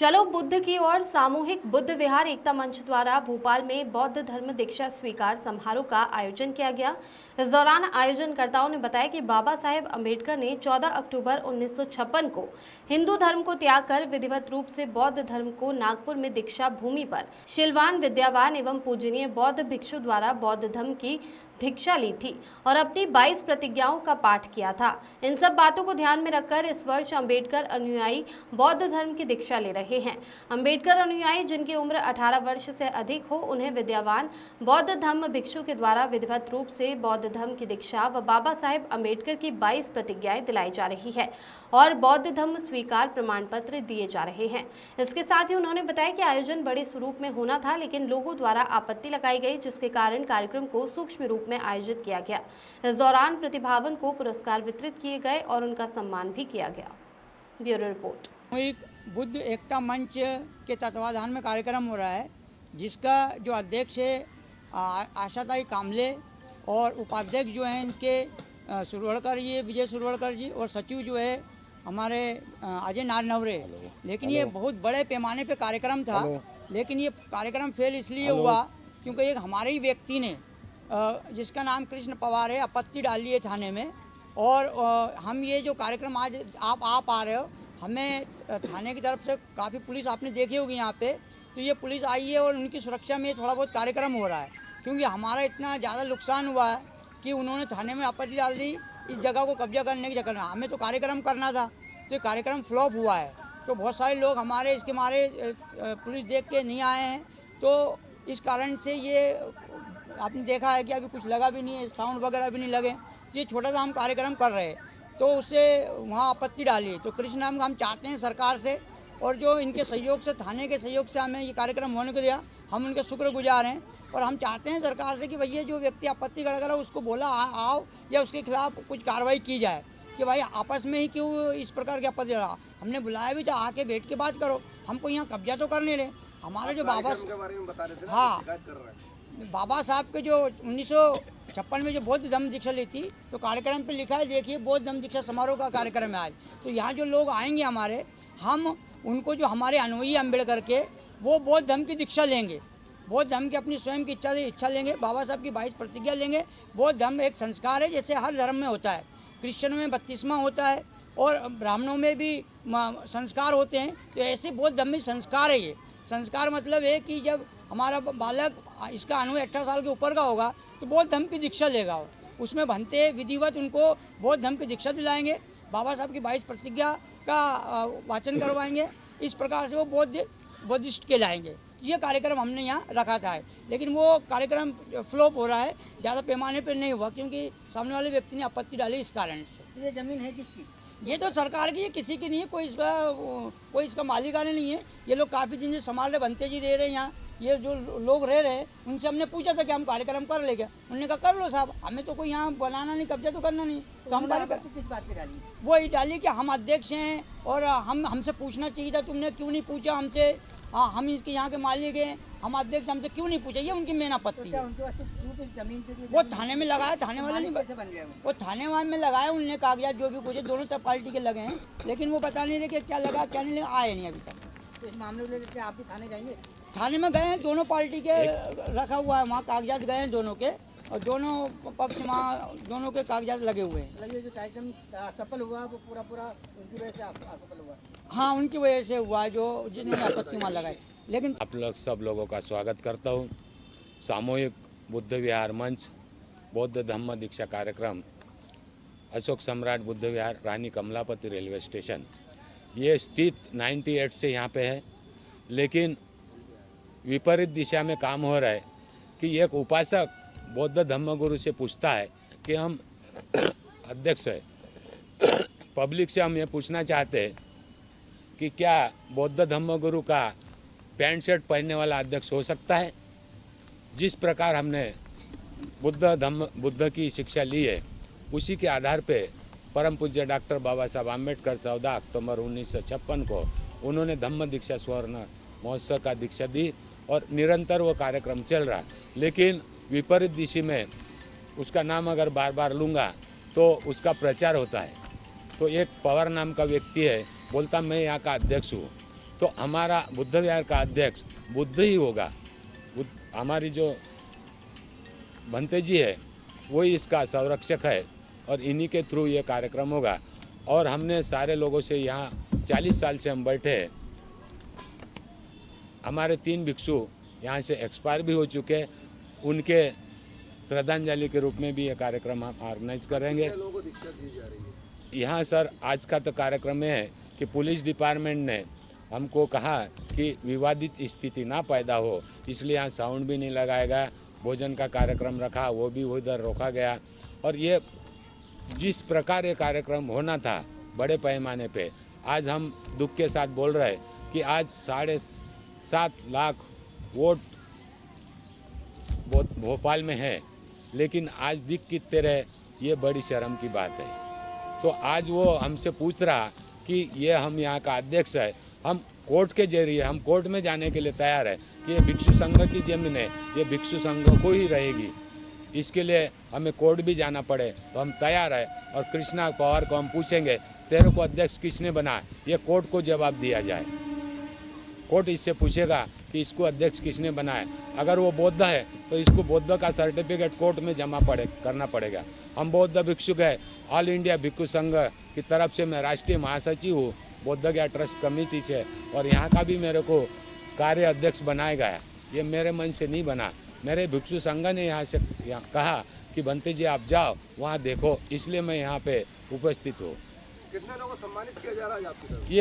चलो बुद्ध की ओर सामूहिक बुद्ध विहार एकता मंच द्वारा भोपाल में बौद्ध धर्म दीक्षा स्वीकार समारोह का आयोजन किया गया। इस दौरान आयोजनकर्ताओं ने बताया कि बाबा साहेब अम्बेडकर ने 14 अक्टूबर 1956 को हिंदू धर्म को त्याग कर विधिवत रूप से बौद्ध धर्म को नागपुर में दीक्षा भूमि पर शीलवान, विद्यावान एवं पूजनीय बौद्ध भिक्षु द्वारा बौद्ध धर्म की दीक्षा ली थी और अपनी 22 प्रतिज्ञाओं का पाठ किया था। इन सब बातों को ध्यान में रखकर इस वर्ष अम्बेडकर अनुयायी बौद्ध धर्म की दीक्षा ले रहे हैं। अम्बेडकर अनुयायी जिनकी उम्र 18 वर्ष से अधिक हो, उन्हें विद्यावान बौद्ध धम्म भिक्षु के द्वारा विधिवत रूप से बौद्ध धर्म की दीक्षा व बाबा साहेब अम्बेडकर की 22 प्रतिज्ञाएं दिलाई जा रही है और बौद्ध धम्म स्वीकार प्रमाण पत्र दिए जा रहे हैं। इसके साथ ही उन्होंने बताया कि आयोजन बड़े स्वरूप में होना था, लेकिन लोगों द्वारा आपत्ति लगाई गई, जिसके कारण कार्यक्रम को सूक्ष्म रूप में आयोजित किया गया। इस दौरान प्रतिभावन को पुरस्कार वितरित किए गए और उनका सम्मान भी किया गया। Bureau report. बुद्ध एकता मंच के तत्वाधान में कार्यक्रम हो रहा है, जिसका जो अध्यक्ष है आशाताई कामले और उपाध्यक्ष जो हैं इनके सुरवड़कर जी, विजय सुरवड़कर जी, और सचिव जो है हमारे अजय नारनवरे। लेकिन ये बहुत बड़े पैमाने पे कार्यक्रम था, लेकिन ये कार्यक्रम फेल इसलिए हुआ क्योंकि एक हमारे ही व्यक्ति ने जिसका नाम कृष्ण पवार है, आपत्ति डाली है थाने में। और हम ये जो कार्यक्रम आज आप आ रहे हो, हमें थाने की तरफ से काफ़ी पुलिस आपने देखी होगी यहाँ पे, तो ये पुलिस आई है और उनकी सुरक्षा में थोड़ा बहुत कार्यक्रम हो रहा है, क्योंकि हमारा इतना ज़्यादा नुकसान हुआ है कि उन्होंने थाने में आपत्ति डाल दी इस जगह को कब्जा करने के चक्कर में। हमें तो कार्यक्रम करना था, तो ये कार्यक्रम फ्लॉप हुआ है। तो बहुत सारे लोग हमारे इसके मारे पुलिस देख के नहीं आए हैं, तो इस कारण से ये आपने देखा है कि अभी कुछ लगा भी नहीं है, साउंड वगैरह भी नहीं लगे। तो ये छोटा सा हम कार्यक्रम कर रहे हैं, तो उससे वहाँ आपत्ति डाली। तो कृष्ण हम चाहते हैं सरकार से, और जो इनके सहयोग से, थाने के सहयोग से हमें ये कार्यक्रम होने को दिया, हम उनके शुक्रगुजार हैं। और हम चाहते हैं सरकार से कि भैया जो व्यक्ति आपत्ति कर रहा है उसको बोला आओ, या उसके खिलाफ कुछ कार्रवाई की जाए कि भाई आपस में ही क्यों इस प्रकार की आपत्ति रहा। हमने बुलाया भी था, आके बैठ के बात करो, हमको यहाँ कब्जा तो कर नहीं रहे। हमारे जो बाबा बाबा साहब के जो 1956 में जो बौद्ध धम्म दीक्षा ली थी, तो कार्यक्रम पे लिखा है, देखिए बौद्ध धम्म दीक्षा समारोह का कार्यक्रम है आज। तो यहाँ जो लोग आएंगे हमारे, हम उनको जो हमारे अनुयायी अम्बेडकर के, वो बौद्ध धम्म की दीक्षा लेंगे, बौद्ध धम्म की अपनी स्वयं की इच्छा लेंगे, बाबा साहब की 22 प्रतिज्ञा लेंगे। बौद्ध धम्म एक संस्कार है, जैसे हर धर्म में होता है। क्रिश्चियनों में बपतिस्मा होता है और ब्राह्मणों में भी संस्कार होते हैं, तो ऐसे बौद्ध धम्म में संस्कार है। ये संस्कार मतलब है कि जब हमारा बालक इसका अनुय 18 साल के ऊपर का होगा, तो बौद्ध धम्म की दीक्षा लेगा। उसमें बनते विधिवत उनको बौद्ध धम्म की दीक्षा दिलाएंगे, बाबा साहब की 22 प्रतिज्ञा का वाचन करवाएंगे। इस प्रकार से वो बुद्धिस्ट कहलाएंगे। ये कार्यक्रम हमने यहाँ रखा था, लेकिन वो कार्यक्रम फ्लॉप हो रहा है, ज़्यादा पैमाने पर नहीं हुआ, क्योंकि सामने वाले व्यक्ति ने आपत्ति डाली इस कारण से। ये ज़मीन है किसकी? ये तो सरकार की है, किसी की नहीं है, कोई इसका मालिकाना नहीं है। ये लोग काफ़ी दिन से संभाल रहे, बनते जी रह रहे हैं यहाँ। ये जो लोग रह रहे हैं, उनसे हमने पूछा था कि हम कार्यक्रम कर लेंगे, उन्होंने कहा कर लो साहब, हमें तो कोई यहाँ बनाना नहीं, कब्जा तो करना नहीं। तो हम किस बात पे डाली? वो ही डाली कि हम अध्यक्ष हैं और हमसे पूछना चाहिए था, तुमने क्यों नहीं पूछा हमसे। हाँ, हम इसके यहाँ के मालिक हैं, हम अध्यक्ष, हमसे क्यों नहीं पूछा, ये उनकी मेन आपत्ति है। वो थाने में लगाया, थाने वाले नहीं, वो थाने वाले में लगाया, उनने कागजात जो भी पूछे, दोनों तरफ पार्टी के लगे हैं, लेकिन वो बता नहीं रहे कि क्या लगा क्या नहीं लगा, आए नहीं अभी तक। तो इस मामले को लेकर आप भी थाने जाएंगे? थाने में गए हैं, दोनों पार्टी के रखा हुआ है वहाँ, कागजात गए हैं दोनों के, और दोनों पक्ष वहाँ दोनों के कागजात लगे हुए हैं। जो कार्यक्रम सफल हुआ वो पूरा उनकी वजह से असफल हुआ? हाँ, उनकी वजह से हुआ, जो जिन्होंने आपत्ति वहाँ लगाई। लेकिन आप लोग सब लोगों का स्वागत करता हूँ। सामूहिक बुद्ध विहार मंच बौद्ध धम्म दीक्षा कार्यक्रम अशोक सम्राट बुद्ध विहार, रानी कमलापति रेलवे स्टेशन, ये स्थित 98 से यहाँ पे है। लेकिन विपरीत दिशा में काम हो रहा है कि एक उपासक बौद्ध धम्म गुरु से पूछता है कि हम अध्यक्ष है, पब्लिक से हम ये पूछना चाहते हैं कि क्या बौद्ध धम्म गुरु का पैंट शर्ट पहनने वाला अध्यक्ष हो सकता है। जिस प्रकार हमने बुद्ध की शिक्षा ली है, उसी के आधार पे परम पूज्य डॉक्टर बाबा साहब आम्बेडकर 14 अक्टूबर 1956 को उन्होंने धम्म दीक्षा स्वर्ण महोत्सव का दीक्षा दी और निरंतर वो कार्यक्रम चल रहा। लेकिन विपरीत दिशा में उसका नाम अगर बार बार लूँगा तो उसका प्रचार होता है। तो एक पवार नाम का व्यक्ति है, बोलता मैं यहाँ का अध्यक्ष हूँ, तो हमारा बुद्ध विहार का अध्यक्ष बुद्ध ही होगा। हमारी जो भंते जी है वही इसका संरक्षक है और इन्हीं के थ्रू ये कार्यक्रम होगा। और हमने सारे लोगों से यहाँ 40 साल से हम बैठे हैं। हमारे 3 भिक्षु यहाँ से एक्सपायर भी हो चुके हैं, उनके श्रद्धांजलि के रूप में भी ये कार्यक्रम हम ऑर्गेनाइज करेंगे। लोगों को दीक्षा दी जा रही है। यहाँ सर आज का तो कार्यक्रम है कि पुलिस डिपार्टमेंट ने हमको कहा कि विवादित स्थिति ना पैदा हो, इसलिए यहाँ साउंड भी नहीं लगाया गया। भोजन का कार्यक्रम रखा, वो भी उधर रोका गया। और ये जिस प्रकार ये कार्यक्रम होना था बड़े पैमाने पे, आज हम दुख के साथ बोल रहे हैं कि आज 7.5 लाख वोट भोपाल में है, लेकिन आज दिख कितने रहे, ये बड़ी शर्म की बात है। तो आज वो हमसे पूछ रहा कि ये हम यहाँ का अध्यक्ष है, हम कोर्ट के जरिए हम कोर्ट में जाने के लिए तैयार है कि ये भिक्षु संघ की जमीन है, ये भिक्षु संघ को ही रहेगी। इसके लिए हमें कोर्ट भी जाना पड़े तो हम तैयार है। और कृष्णा पवार को हम पूछेंगे तेरे को अध्यक्ष किसने बनाया, ये कोर्ट को जवाब दिया जाए। कोर्ट इससे पूछेगा कि इसको अध्यक्ष किसने बनाया। अगर वो बौद्ध है तो इसको बौद्ध का सर्टिफिकेट कोर्ट में जमा करना पड़ेगा। हम बौद्ध भिक्षुक है, ऑल इंडिया भिक्षु संघ की तरफ से मैं राष्ट्रीय महासचिव हूँ बौद्ध गया ट्रस्ट कमेटी से, और यहाँ का भी मेरे को कार्य अध्यक्ष बनाया गया। ये मेरे मन से नहीं बना, मेरे भिक्षु संघ ने यहाँ से कहा कि बंते जी आप जाओ वहाँ देखो, इसलिए मैं यहाँ पे उपस्थित हूँ। कितने लोगों को सम्मानित किया जा रहा है आपकी तरफ? ये